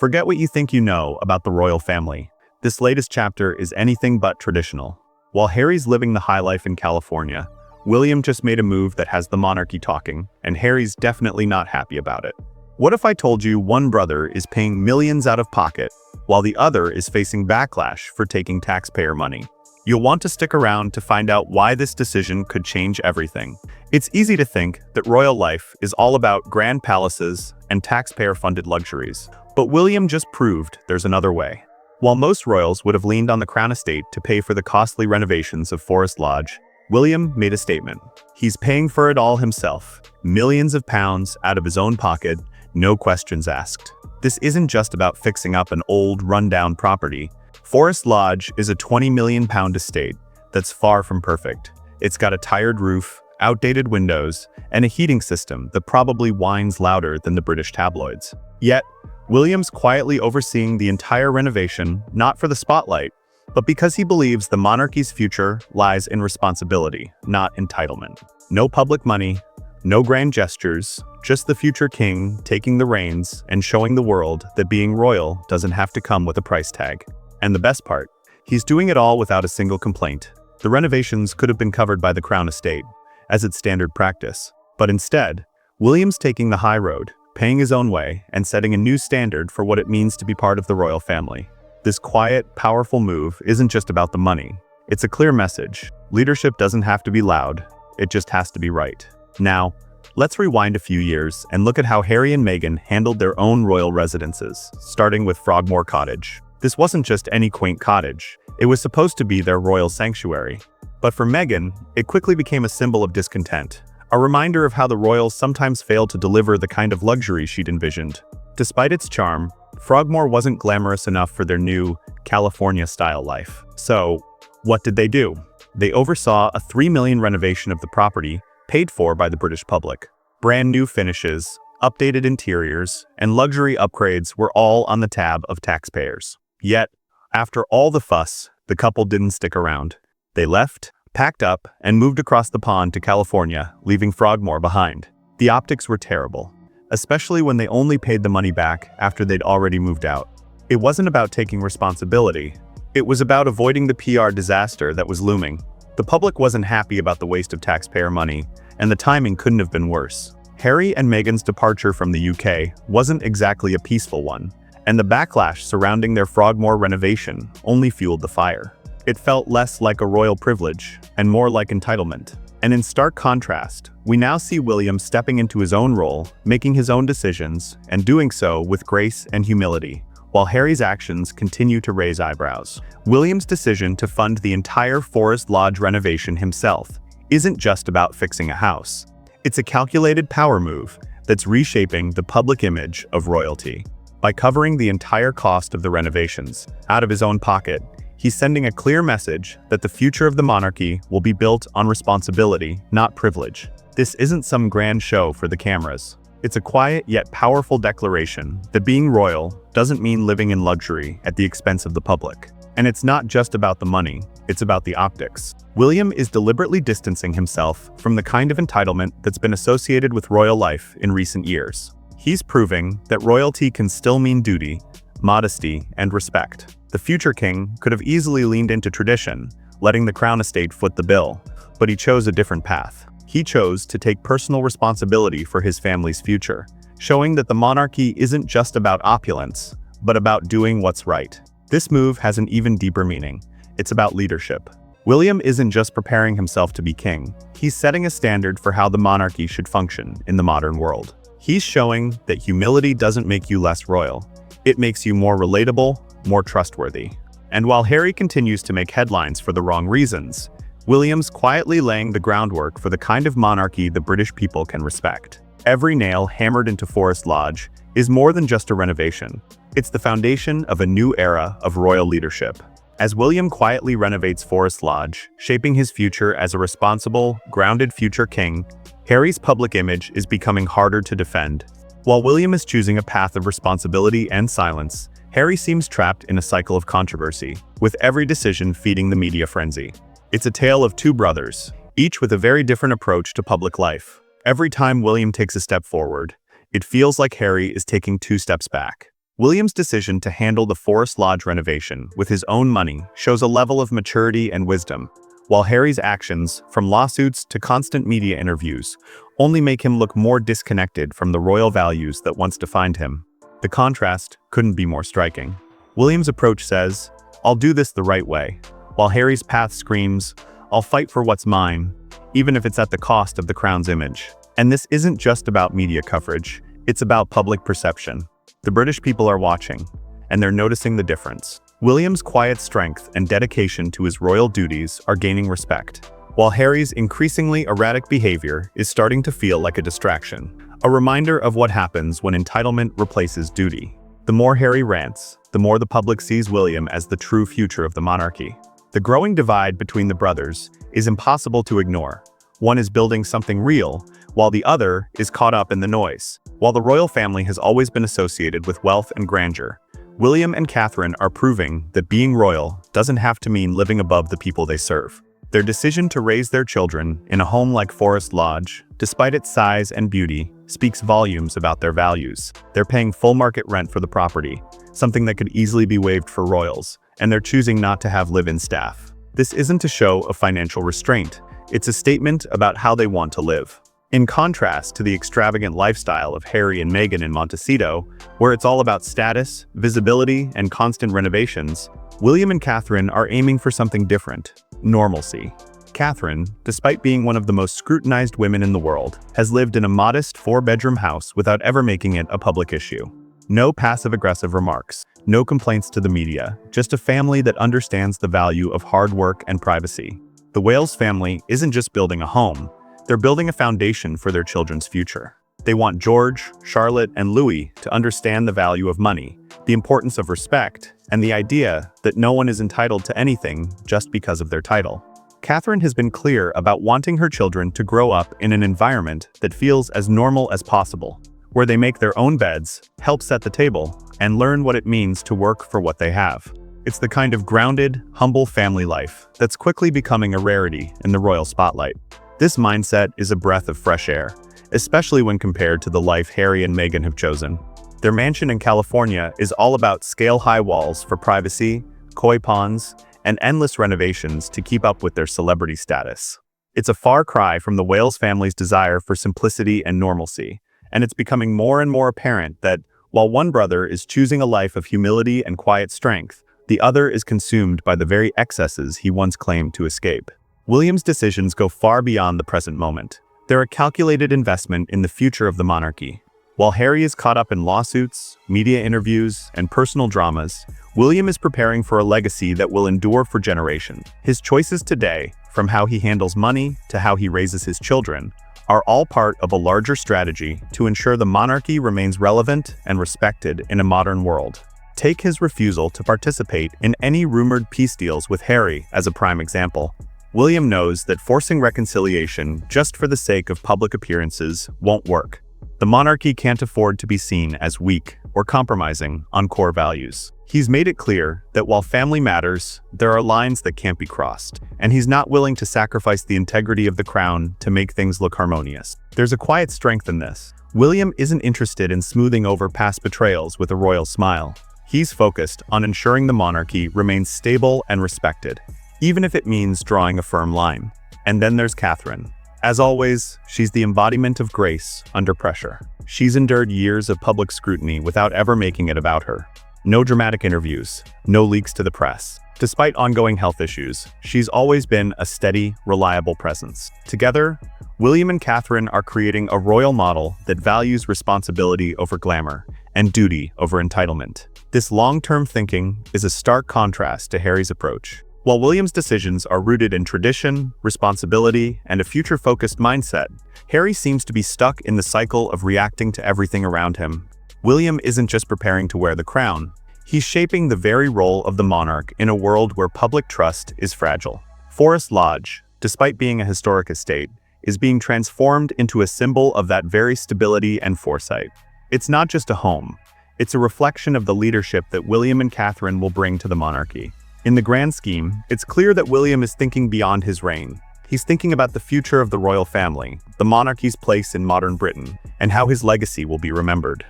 Forget what you think you know about the royal family. This latest chapter is anything but traditional. While Harry's living the high life in California, William just made a move that has the monarchy talking, and Harry's definitely not happy about it. What if I told you one brother is paying millions out of pocket, while the other is facing backlash for taking taxpayer money? You'll want to stick around to find out why this decision could change everything. It's easy to think that royal life is all about grand palaces and taxpayer-funded luxuries, but William just proved there's another way. While most royals would have leaned on the Crown estate to pay for the costly renovations of Forest Lodge, William made a statement. He's paying for it all himself, millions of pounds out of his own pocket, no questions asked. This isn't just about fixing up an old, rundown property. Forest Lodge is a £20 million estate that's far from perfect. It's got a tired roof, outdated windows, and a heating system that probably whines louder than the British tabloids. Yet, William's quietly overseeing the entire renovation, not for the spotlight, but because he believes the monarchy's future lies in responsibility, not entitlement. No public money, no grand gestures, just the future king taking the reins and showing the world that being royal doesn't have to come with a price tag. And the best part, he's doing it all without a single complaint. The renovations could have been covered by the Crown estate, as it's standard practice. But instead, William's taking the high road, paying his own way, and setting a new standard for what it means to be part of the royal family. This quiet, powerful move isn't just about the money. It's a clear message. Leadership doesn't have to be loud, it just has to be right. Now, let's rewind a few years and look at how Harry and Meghan handled their own royal residences, starting with Frogmore Cottage. This wasn't just any quaint cottage. It was supposed to be their royal sanctuary. But for Meghan, it quickly became a symbol of discontent, a reminder of how the royals sometimes failed to deliver the kind of luxury she'd envisioned. Despite its charm, Frogmore wasn't glamorous enough for their new, California-style life. So, what did they do? They oversaw a $3 million renovation of the property, paid for by the British public. Brand new finishes, updated interiors, and luxury upgrades were all on the tab of taxpayers. Yet, after all the fuss, the couple didn't stick around. They left, packed up, and moved across the pond to California, leaving Frogmore behind. The optics were terrible, especially when they only paid the money back after they'd already moved out. It wasn't about taking responsibility. It was about avoiding the PR disaster that was looming. The public wasn't happy about the waste of taxpayer money, and the timing couldn't have been worse. Harry and Meghan's departure from the UK wasn't exactly a peaceful one, and the backlash surrounding their Frogmore renovation only fueled the fire. It felt less like a royal privilege and more like entitlement. And in stark contrast, we now see William stepping into his own role, making his own decisions, and doing so with grace and humility, while Harry's actions continue to raise eyebrows. William's decision to fund the entire Forest Lodge renovation himself isn't just about fixing a house. It's a calculated power move that's reshaping the public image of royalty. By covering the entire cost of the renovations out of his own pocket, he's sending a clear message that the future of the monarchy will be built on responsibility, not privilege. This isn't some grand show for the cameras. It's a quiet yet powerful declaration that being royal doesn't mean living in luxury at the expense of the public. And it's not just about the money, it's about the optics. William is deliberately distancing himself from the kind of entitlement that's been associated with royal life in recent years. He's proving that royalty can still mean duty, modesty, and respect. The future king could have easily leaned into tradition, letting the Crown estate foot the bill, but he chose a different path. He chose to take personal responsibility for his family's future, showing that the monarchy isn't just about opulence, but about doing what's right. This move has an even deeper meaning. It's about leadership. William isn't just preparing himself to be king, he's setting a standard for how the monarchy should function in the modern world. He's showing that humility doesn't make you less royal. It makes you more relatable, more trustworthy. And while Harry continues to make headlines for the wrong reasons, William's quietly laying the groundwork for the kind of monarchy the British people can respect. Every nail hammered into Forest Lodge is more than just a renovation. It's the foundation of a new era of royal leadership. As William quietly renovates Forest Lodge, shaping his future as a responsible, grounded future king, Harry's public image is becoming harder to defend. While William is choosing a path of responsibility and silence, Harry seems trapped in a cycle of controversy, with every decision feeding the media frenzy. It's a tale of two brothers, each with a very different approach to public life. Every time William takes a step forward, it feels like Harry is taking two steps back. William's decision to handle the Forest Lodge renovation with his own money shows a level of maturity and wisdom, while Harry's actions, from lawsuits to constant media interviews, only make him look more disconnected from the royal values that once defined him. The contrast couldn't be more striking. William's approach says, "I'll do this the right way," while Harry's path screams, "I'll fight for what's mine, even if it's at the cost of the crown's image." And this isn't just about media coverage, it's about public perception. The British people are watching, and they're noticing the difference. William's quiet strength and dedication to his royal duties are gaining respect, while Harry's increasingly erratic behavior is starting to feel like a distraction, a reminder of what happens when entitlement replaces duty. The more Harry rants, the more the public sees William as the true future of the monarchy. The growing divide between the brothers is impossible to ignore. One is building something real, while the other is caught up in the noise. While the royal family has always been associated with wealth and grandeur, William and Catherine are proving that being royal doesn't have to mean living above the people they serve. Their decision to raise their children in a home like Forest Lodge, despite its size and beauty, speaks volumes about their values. They're paying full market rent for the property, something that could easily be waived for royals, and they're choosing not to have live-in staff. This isn't a show of financial restraint, it's a statement about how they want to live. In contrast to the extravagant lifestyle of Harry and Meghan in Montecito, where it's all about status, visibility, and constant renovations, William and Catherine are aiming for something different: normalcy. Catherine, despite being one of the most scrutinized women in the world, has lived in a modest 4-bedroom house without ever making it a public issue. No passive-aggressive remarks, no complaints to the media, just a family that understands the value of hard work and privacy. The Wales family isn't just building a home, they're building a foundation for their children's future. They want George, Charlotte, and Louis to understand the value of money, the importance of respect, and the idea that no one is entitled to anything just because of their title. Catherine has been clear about wanting her children to grow up in an environment that feels as normal as possible, where they make their own beds, help set the table, and learn what it means to work for what they have. It's the kind of grounded, humble family life that's quickly becoming a rarity in the royal spotlight. This mindset is a breath of fresh air, especially when compared to the life Harry and Meghan have chosen. Their mansion in California is all about scale-high walls for privacy, koi ponds, and endless renovations to keep up with their celebrity status. It's a far cry from the Wales family's desire for simplicity and normalcy, and it's becoming more and more apparent that, while one brother is choosing a life of humility and quiet strength, the other is consumed by the very excesses he once claimed to escape. William's decisions go far beyond the present moment. They're a calculated investment in the future of the monarchy. While Harry is caught up in lawsuits, media interviews, and personal dramas, William is preparing for a legacy that will endure for generations. His choices today, from how he handles money to how he raises his children, are all part of a larger strategy to ensure the monarchy remains relevant and respected in a modern world. Take his refusal to participate in any rumored peace deals with Harry as a prime example. William knows that forcing reconciliation just for the sake of public appearances won't work. The monarchy can't afford to be seen as weak or compromising on core values. He's made it clear that while family matters, there are lines that can't be crossed, and he's not willing to sacrifice the integrity of the crown to make things look harmonious. There's a quiet strength in this. William isn't interested in smoothing over past betrayals with a royal smile. He's focused on ensuring the monarchy remains stable and respected, even if it means drawing a firm line. And then there's Catherine. As always, she's the embodiment of grace under pressure. She's endured years of public scrutiny without ever making it about her. No dramatic interviews, no leaks to the press. Despite ongoing health issues, she's always been a steady, reliable presence. Together, William and Catherine are creating a royal model that values responsibility over glamour and duty over entitlement. This long-term thinking is a stark contrast to Harry's approach. While William's decisions are rooted in tradition, responsibility, and a future-focused mindset, Harry seems to be stuck in the cycle of reacting to everything around him. William isn't just preparing to wear the crown, he's shaping the very role of the monarch in a world where public trust is fragile. Forest Lodge, despite being a historic estate, is being transformed into a symbol of that very stability and foresight. It's not just a home, it's a reflection of the leadership that William and Catherine will bring to the monarchy. In the grand scheme, it's clear that William is thinking beyond his reign. He's thinking about the future of the royal family, the monarchy's place in modern Britain, and how his legacy will be remembered.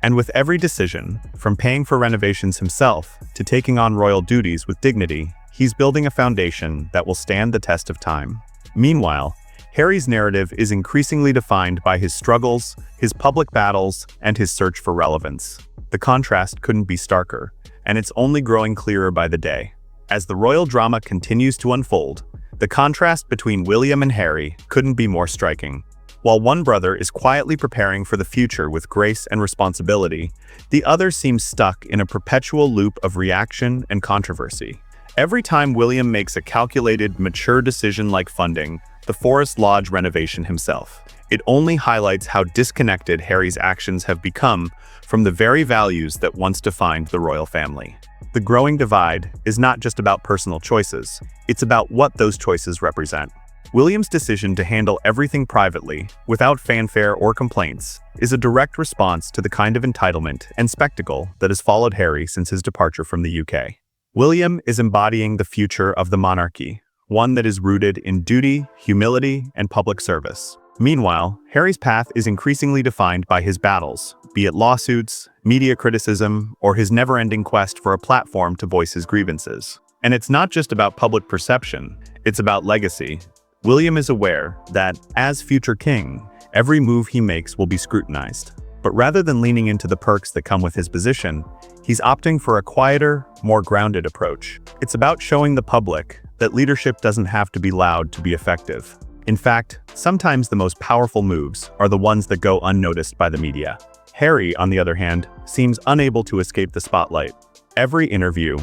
And with every decision, from paying for renovations himself to taking on royal duties with dignity, he's building a foundation that will stand the test of time. Meanwhile, Harry's narrative is increasingly defined by his struggles, his public battles, and his search for relevance. The contrast couldn't be starker, and it's only growing clearer by the day. As the royal drama continues to unfold, the contrast between William and Harry couldn't be more striking. While one brother is quietly preparing for the future with grace and responsibility, the other seems stuck in a perpetual loop of reaction and controversy. Every time William makes a calculated, mature decision like funding the Forest Lodge renovation himself, it only highlights how disconnected Harry's actions have become from the very values that once defined the royal family. The growing divide is not just about personal choices, it's about what those choices represent. William's decision to handle everything privately, without fanfare or complaints, is a direct response to the kind of entitlement and spectacle that has followed Harry since his departure from the UK. William is embodying the future of the monarchy, one that is rooted in duty, humility, and public service. Meanwhile, Harry's path is increasingly defined by his battles, be it lawsuits, media criticism, or his never-ending quest for a platform to voice his grievances. And it's not just about public perception, it's about legacy. William is aware that, as future king, every move he makes will be scrutinized. But rather than leaning into the perks that come with his position, he's opting for a quieter, more grounded approach. It's about showing the public that leadership doesn't have to be loud to be effective. In fact, sometimes the most powerful moves are the ones that go unnoticed by the media. Harry, on the other hand, seems unable to escape the spotlight. Every interview,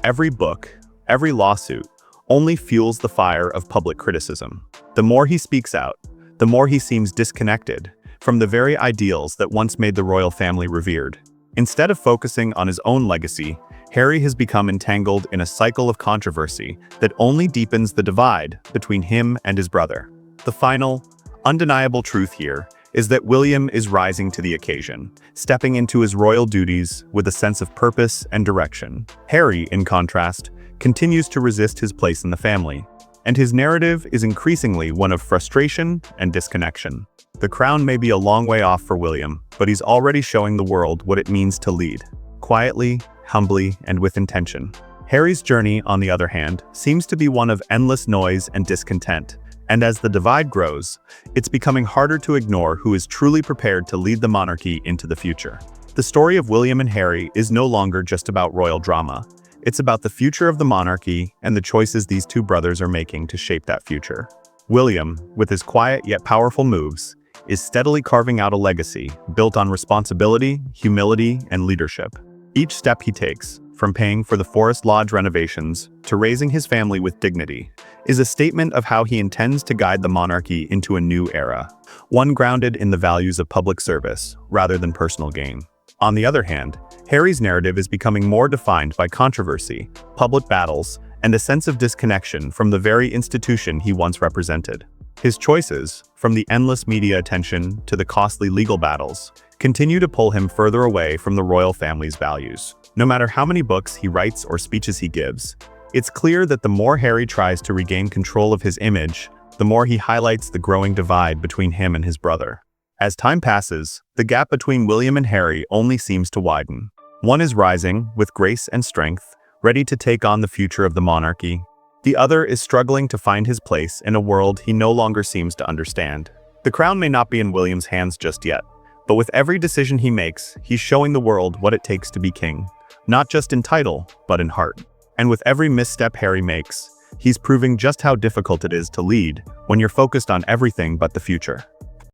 every book, every lawsuit only fuels the fire of public criticism. The more he speaks out, the more he seems disconnected from the very ideals that once made the royal family revered. Instead of focusing on his own legacy, Harry has become entangled in a cycle of controversy that only deepens the divide between him and his brother. The final, undeniable truth here is that William is rising to the occasion, stepping into his royal duties with a sense of purpose and direction. Harry, in contrast, continues to resist his place in the family, and his narrative is increasingly one of frustration and disconnection. The crown may be a long way off for William, but he's already showing the world what it means to lead, quietly, humbly, and with intention. Harry's journey, on the other hand, seems to be one of endless noise and discontent, and as the divide grows, it's becoming harder to ignore who is truly prepared to lead the monarchy into the future. The story of William and Harry is no longer just about royal drama. It's about the future of the monarchy and the choices these two brothers are making to shape that future. William, with his quiet yet powerful moves, is steadily carving out a legacy built on responsibility, humility, and leadership. Each step he takes, from paying for the Forest Lodge renovations to raising his family with dignity, is a statement of how he intends to guide the monarchy into a new era, one grounded in the values of public service rather than personal gain. On the other hand, Harry's narrative is becoming more defined by controversy, public battles, and a sense of disconnection from the very institution he once represented. His choices, from the endless media attention to the costly legal battles, continue to pull him further away from the royal family's values. No matter how many books he writes or speeches he gives, it's clear that the more Harry tries to regain control of his image, the more he highlights the growing divide between him and his brother. As time passes, the gap between William and Harry only seems to widen. One is rising, with grace and strength, ready to take on the future of the monarchy. The other is struggling to find his place in a world he no longer seems to understand. The crown may not be in William's hands just yet, but with every decision he makes, he's showing the world what it takes to be king, not just in title, but in heart. And with every misstep Harry makes, he's proving just how difficult it is to lead when you're focused on everything but the future.